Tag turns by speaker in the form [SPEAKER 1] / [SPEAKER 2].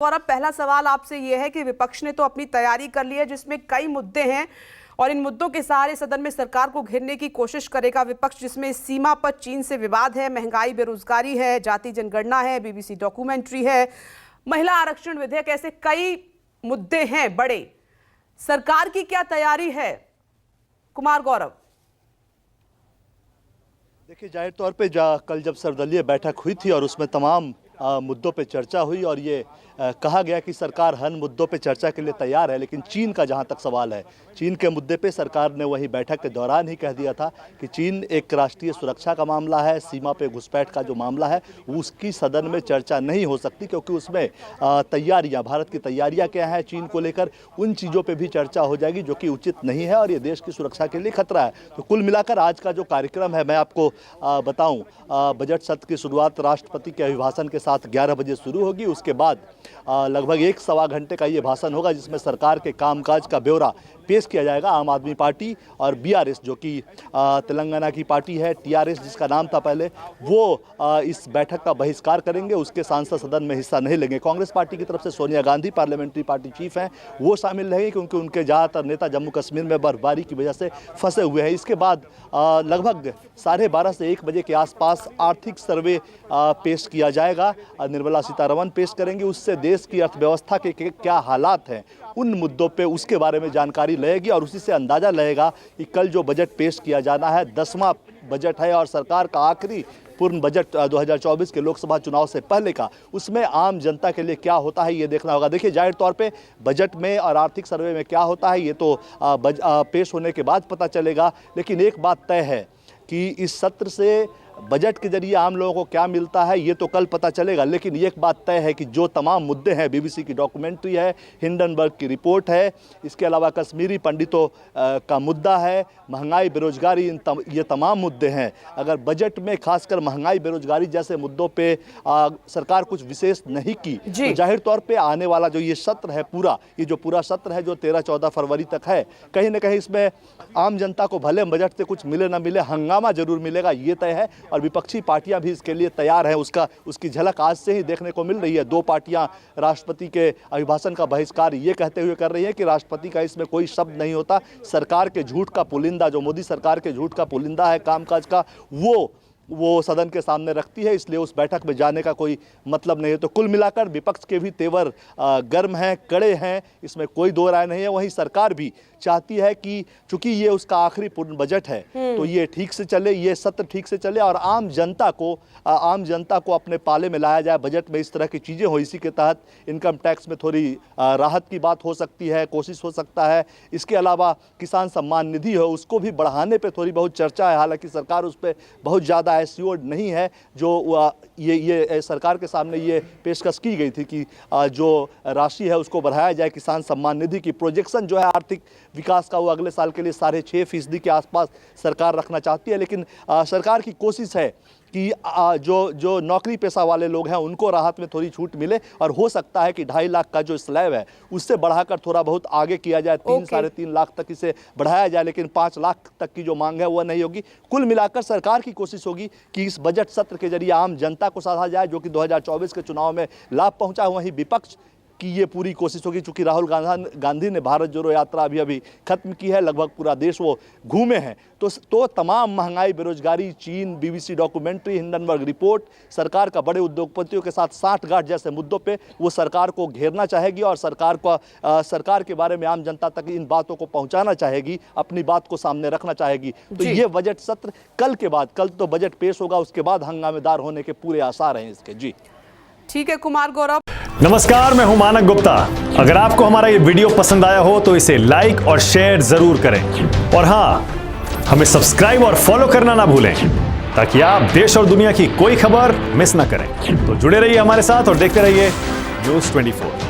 [SPEAKER 1] और अब पहला सवाल आपसे यह है कि विपक्ष ने तो अपनी तैयारी कर ली है जिसमें कई मुद्दे हैं और इन मुद्दों के सहारे सदन में सरकार को घेरने की कोशिश करेगा विपक्ष, जिसमें सीमा पर चीन से विवाद है, महंगाई, बेरोजगारी है, जाति जनगणना है, बीबीसी डॉक्यूमेंट्री है, महिला आरक्षण विधेयक, ऐसे कई मुद्दे हैं बड़े। सरकार की क्या तैयारी है कुमार गौरव?
[SPEAKER 2] देखिए, जाहिर तौर पे कल जब सर्वदलीय बैठक हुई थी और उसमें तमाम मुद्दों पे चर्चा हुई और ये कहा गया कि सरकार हर मुद्दों पे चर्चा के लिए तैयार है, लेकिन चीन का जहां तक सवाल है, चीन के मुद्दे पे सरकार ने वही बैठक के दौरान ही कह दिया था कि चीन एक राष्ट्रीय सुरक्षा का मामला है, सीमा पे घुसपैठ का जो मामला है उसकी सदन में चर्चा नहीं हो सकती, क्योंकि उसमें तैयारियाँ, भारत की तैयारियाँ क्या हैं चीन को लेकर, उन चीज़ों पर भी चर्चा हो जाएगी जो कि उचित नहीं है और ये देश की सुरक्षा के लिए खतरा है। तो कुल मिलाकर आज का जो कार्यक्रम है, मैं आपको बताऊँ, बजट सत्र की शुरुआत राष्ट्रपति के अभिभाषण के साथ 11 बजे शुरू होगी। उसके बाद लगभग 1-1.25 घंटे का ये भाषण होगा जिसमें सरकार के कामकाज का ब्यौरा पेश किया जाएगा। आम आदमी पार्टी और बीआरएस, जो कि तेलंगाना की पार्टी है, टीआरएस जिसका नाम था पहले, वो इस बैठक का बहिष्कार करेंगे, उसके सांसद सदन में हिस्सा नहीं लेंगे। कांग्रेस पार्टी की तरफ से Sonia Gandhi parliamentary party chief हैं, वो शामिल रहेंगे क्योंकि उनके ज़्यादातर नेता जम्मू कश्मीर में बर्फबारी की वजह से फंसे हुए हैं। इसके बाद लगभग 12:30 से 1 बजे के आसपास आर्थिक सर्वे पेश किया जाएगा, निर्मला सीतारमण पेश करेंगी, उससे देश की अर्थव्यवस्था के क्या हालात हैं उन मुद्दों पे उसके बारे में जानकारी लगेगी और उसी से अंदाज़ा लगेगा कि कल जो बजट पेश किया जाना है 10वां बजट है और सरकार का आखिरी पूर्ण बजट 2024 के लोकसभा चुनाव से पहले का, उसमें आम जनता के लिए क्या होता है ये देखना होगा। देखिए, जाहिर तौर पे बजट में और आर्थिक सर्वे में क्या होता है ये तो पेश होने के बाद पता चलेगा, लेकिन एक बात तय है कि इस सत्र से बजट के जरिए आम लोगों को क्या मिलता है ये तो कल पता चलेगा, लेकिन एक बात तय है कि जो तमाम मुद्दे हैं, बीबीसी की डॉक्यूमेंट्री है, हिंडनबर्ग की रिपोर्ट है, इसके अलावा कश्मीरी पंडितों का मुद्दा है, महंगाई, बेरोजगारी, ये तमाम मुद्दे हैं। अगर बजट में खासकर महंगाई, बेरोजगारी जैसे मुद्दों पे सरकार कुछ विशेष नहीं की तो जाहिर तौर पर आने वाला जो ये सत्र है पूरा, ये जो पूरा सत्र है जो 13-14 फरवरी तक है, कहीं ना कहीं इसमें आम जनता को भले बजट से कुछ मिले ना मिले, हंगामा जरूर मिलेगा, ये तय है। और विपक्षी पार्टियां भी इसके लिए तैयार हैं, उसकी झलक आज से ही देखने को मिल रही है। 2 पार्टियां राष्ट्रपति के अभिभाषण का बहिष्कार ये कहते हुए कर रही है कि राष्ट्रपति का इसमें कोई शब्द नहीं होता, सरकार के झूठ का पुलिंदा, जो मोदी सरकार के झूठ का पुलिंदा है कामकाज का, वो सदन के सामने रखती है, इसलिए उस बैठक में जाने का कोई मतलब नहीं है। तो कुल मिलाकर विपक्ष के भी तेवर गर्म हैं, कड़े हैं, इसमें कोई दो राय नहीं है। वहीं सरकार भी चाहती है कि चूंकि ये उसका आखिरी पूर्ण बजट है तो ये ठीक से चले, ये सत्र ठीक से चले और आम जनता को अपने पाले में लाया जाए, बजट में इस तरह की चीज़ें हो। इसी के तहत इनकम टैक्स में थोड़ी राहत की बात हो सकती है, कोशिश हो सकता है। इसके अलावा किसान सम्मान निधि हो, उसको भी बढ़ाने पर थोड़ी बहुत चर्चा है, हालांकि सरकार उस पर बहुत ज़्यादा एश्योर्ड नहीं है। जो ये सरकार के सामने ये पेशकश की गई थी कि जो राशि है उसको बढ़ाया जाए, किसान सम्मान निधि की प्रोजेक्शन जो है आर्थिक विकास का वो अगले साल के लिए 6.5% के आसपास सरकार रखना चाहती है, लेकिन सरकार की कोशिश है कि जो नौकरी पेशा वाले लोग हैं उनको राहत में थोड़ी छूट मिले और हो सकता है कि 2.5 लाख का जो स्लैब है उससे बढ़ाकर थोड़ा बहुत आगे किया जाए, 3-3.5 लाख तक इसे बढ़ाया जाए, लेकिन 5 लाख तक की जो मांग है वह नहीं होगी। कुल मिलाकर सरकार की कोशिश होगी कि इस बजट सत्र के जरिए आम जनता को साधा जाए, जो कि 2024 के चुनाव में लाभ पहुंचा। वहीं विपक्ष की ये पूरी कोशिश होगी, चूंकि राहुल गांधी ने भारत जोड़ो यात्रा अभी खत्म की है, लगभग पूरा देश वो घूमे हैं, तो तमाम महंगाई, बेरोजगारी, चीन, बीबीसी डॉक्यूमेंट्री, हिंडनबर्ग रिपोर्ट, सरकार का बड़े उद्योगपतियों के साथ साठगांठ जैसे मुद्दों पे वो सरकार को घेरना चाहेगी और सरकार के बारे में आम जनता तक इन बातों को पहुंचाना चाहेगी, अपनी बात को सामने रखना चाहेगी। तो ये बजट सत्र कल तो बजट पेश होगा, उसके बाद हंगामेदार होने के पूरे आसार हैं इसके। जी
[SPEAKER 1] ठीक है कुमार गौरव।
[SPEAKER 3] नमस्कार, मैं हूं मानक गुप्ता। अगर आपको हमारा ये वीडियो पसंद आया हो तो इसे लाइक और शेयर जरूर करें और हाँ, हमें सब्सक्राइब और फॉलो करना ना भूलें ताकि आप देश और दुनिया की कोई खबर मिस ना करें। तो जुड़े रहिए हमारे साथ और देखते रहिए न्यूज़ 24।